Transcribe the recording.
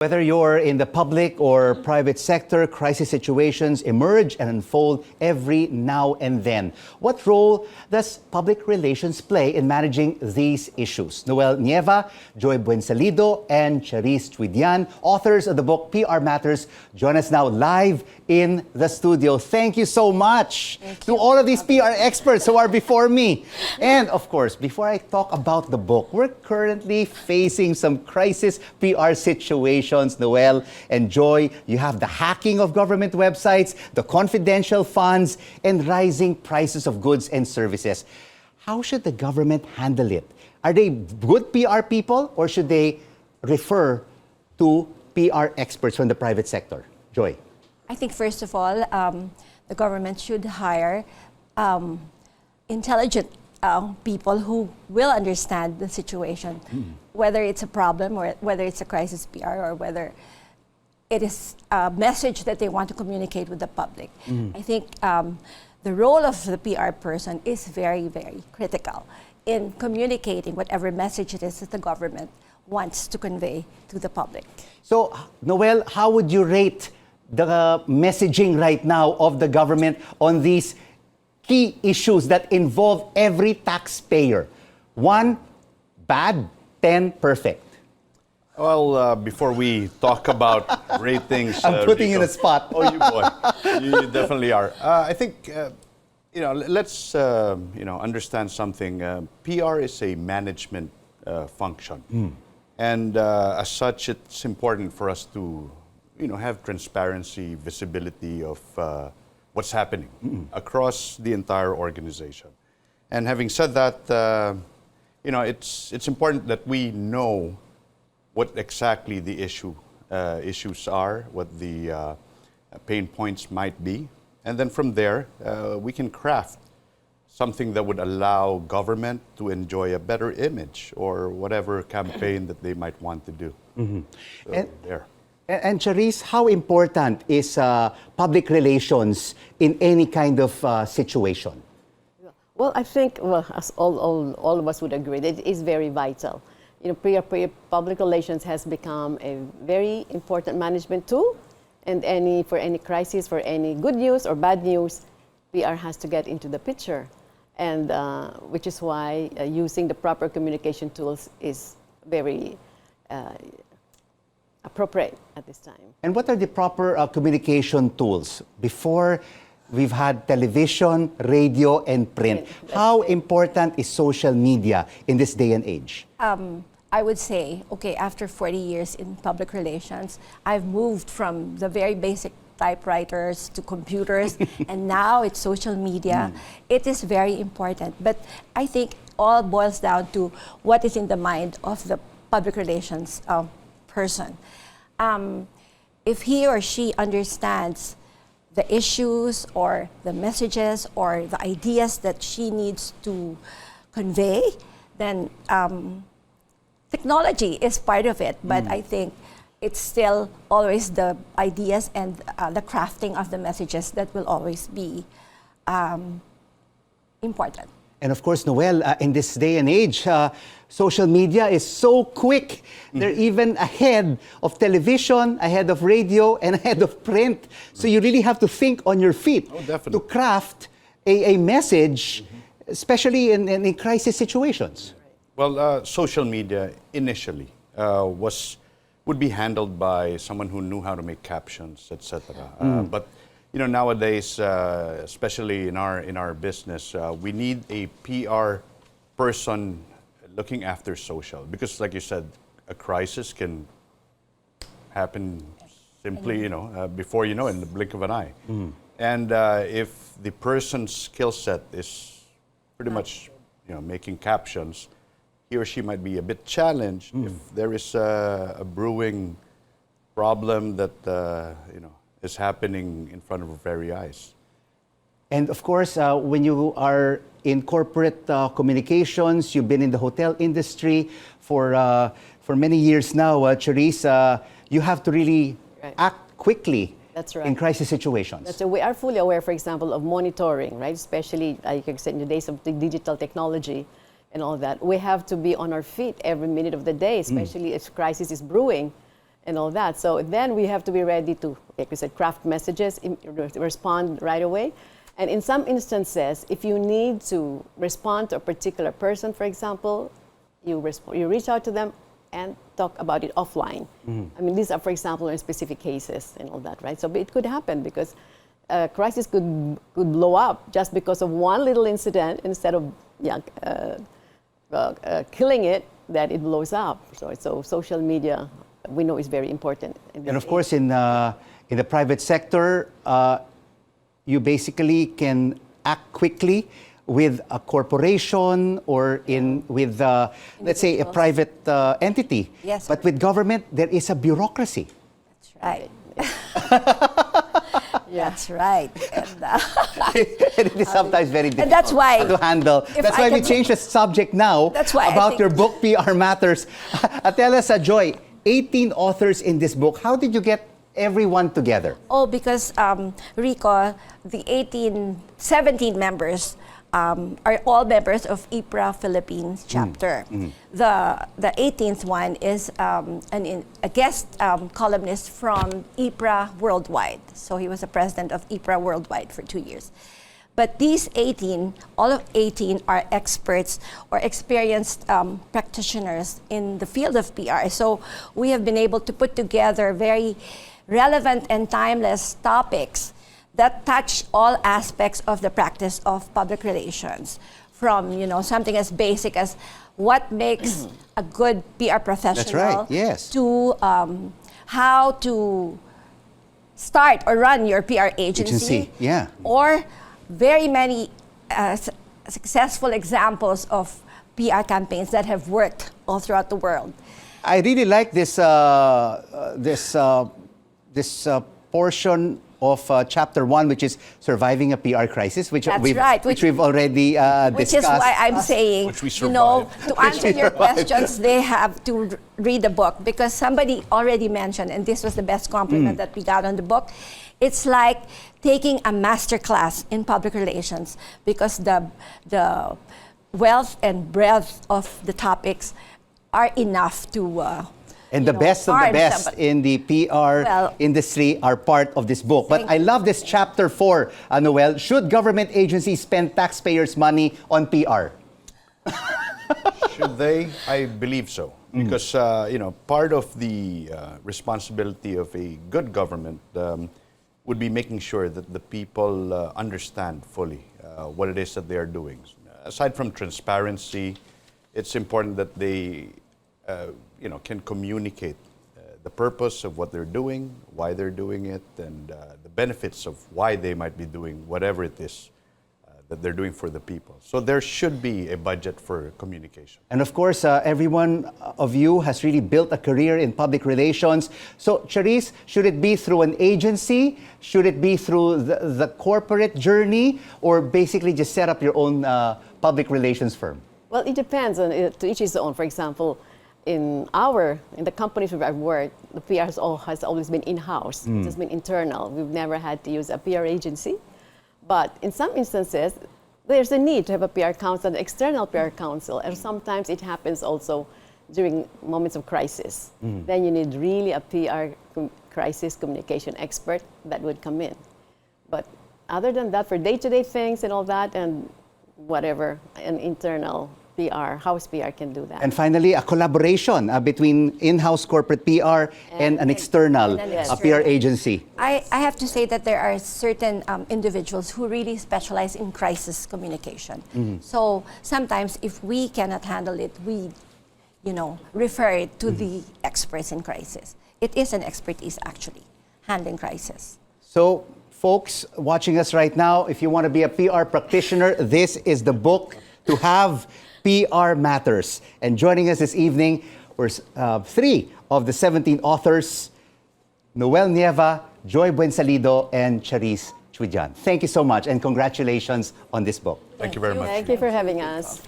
Whether you're in the public or private sector, crisis situations emerge and unfold every now and then. What role does public relations play in managing these issues? Noel Nieva, Buensalido, and Charisse Chuidian, authors of the book PR Matters, join us now live in the studio. Thank you so much to all of these PR experts who are before me. And of course, before I talk about the book, we're currently facing some crisis PR situations. Noel and Joy, you have the hacking of government websites, the confidential funds, and rising prices of goods and services. How should the government handle it? Are they good PR people or should they refer to PR experts from the private sector? Joy. I think first of all, the government should hire intelligent people who will understand the situation, whether it's a problem or whether it's a crisis PR or whether it is a message that they want to communicate with the public. I think the role of the PR person is very, very critical in communicating whatever message it is that the government wants to convey to the public. So, Noel, how would you rate the messaging right now of the government on these key issues that involve every taxpayer? 1, bad, 10, perfect. Well, before we talk about ratings, I'm putting you in a spot. Oh, you boy, you definitely are. I think let's understand something. PR is a management function, and as such, it's important for us to have transparency, visibility of what's happening across the entire organization. And having said that, it's important that we know what exactly the issues are, what the pain points might be, and then from there we can craft something that would allow government to enjoy a better image or whatever campaign that they might want to do. And Charisse, how important is public relations in any kind of situation? Well, I think, as all of us would agree, that it is very vital. Public relations has become a very important management tool, and for any crisis, for any good news or bad news, PR has to get into the picture, and which is why using the proper communication tools is very appropriate at this time. And what are the proper communication tools? Before, we've had television, radio, and print. How important is social media in this day and age? I would say, okay, after 40 years in public relations, I've moved from the very basic typewriters to computers, and now it's social media. It is very important. But I think all boils down to what is in the mind of the public relations person. If he or she understands the issues or the messages or the ideas that she needs to convey, then technology is part of it, but I think it's still always the ideas and the crafting of the messages that will always be important. And of course, Noel, in this day and age, social media is so quick. They're even ahead of television, ahead of radio, and ahead of print. So you really have to think on your feet to craft a message, especially in crisis situations. Well, social media initially would be handled by someone who knew how to make captions, etc. But nowadays, especially in our business, we need a PR person looking after social, because, like you said, a crisis can happen simply, before you know, in the blink of an eye. And if the person's skill set is pretty much, making captions, he or she might be a bit challenged if there is a brewing problem that is happening in front of our very eyes. And of course, when you are in corporate communications, you've been in the hotel industry for many years now, Charisse, you have to really act quickly. That's right. In crisis situations. So we are fully aware, for example, of monitoring, right? Especially, like I said, in the days of the digital technology and all that. We have to be on our feet every minute of the day, especially if crisis is brewing. and all that. So then we have to be ready to, like we said, craft messages, respond right away. And in some instances, if you need to respond to a particular person, for example, you reach out to them and talk about it offline. I mean, these are, for example, in specific cases and all that, right? So it could happen because a crisis could blow up just because of one little incident instead of killing it, that it blows up. So social media, we know, is very important. And of course, in the private sector, you basically can act quickly with a corporation or with, let's say, a private entity. Yes, but with government, there is a bureaucracy. That's right. That's right. And, And it is sometimes very difficult that's why, to handle. That's why we changed the subject now That's why about your book, PR Matters. Tell us, Joy, 18 authors in this book. How did you get everyone together? Oh, because Rico, the 17 members are all members of IPRA Philippines chapter. The 18th one is a guest columnist from IPRA Worldwide. So he was the president of IPRA Worldwide for 2 years. But these 18, all of 18 are experts or experienced practitioners in the field of PR. So we have been able to put together very relevant and timeless topics that touch all aspects of the practice of public relations, from something as basic as what makes a good PR professional. That's right, yes. To how to start or run your PR agency. Yeah. Or very many successful examples of PR campaigns that have worked all throughout the world. I really like this portion of chapter 1, which is surviving a PR crisis, which That's we've right, which we've already discussed. Which is why I'm saying, Which we to survived. answer your questions, they have to read the book, because somebody already mentioned, and this was the best compliment that we got on the book, it's like taking a master class in public relations, because the wealth and breadth of the topics are enough to and the best of the harm best somebody. in the PR industry are part of this book. But I love this chapter 4, Noel. Should government agencies spend taxpayers' money on PR? Should they? I believe so. Because, part of the responsibility of a good government would be making sure that the people understand fully what it is that they are doing. Aside from transparency, it's important that they can communicate the purpose of what they're doing, why they're doing it, and the benefits of why they might be doing whatever it is that they're doing for the people. So there should be a budget for communication. And of course, every one of you has really built a career in public relations. So, Charisse, should it be through an agency? Should it be through the corporate journey? Or basically just set up your own public relations firm? Well, it depends on to each his own. For example, in the companies where I've worked, the PR has always been in-house. It has been internal. We've never had to use a PR agency. But in some instances, there's a need to have a PR council, an external PR council, and sometimes it happens also during moments of crisis. Then you need really a PR crisis communication expert that would come in. But other than that, for day-to-day things and all that, and whatever, an internal PR, house PR can do that. And finally, a collaboration between in-house corporate PR and an external PR agency. I have to say that there are certain individuals who really specialize in crisis communication. So sometimes if we cannot handle it, we refer it to the experts in crisis. It is an expertise, actually, handling crisis. So, folks watching us right now, if you want to be a PR practitioner, this is the book to have. PR Matters. And joining us this evening were 3 of the 17 authors, Noel Nieva, Joy Buensalido, and Charisse Chuidian. Thank you so much, and congratulations on this book. Thank you very much. Thank you for having us.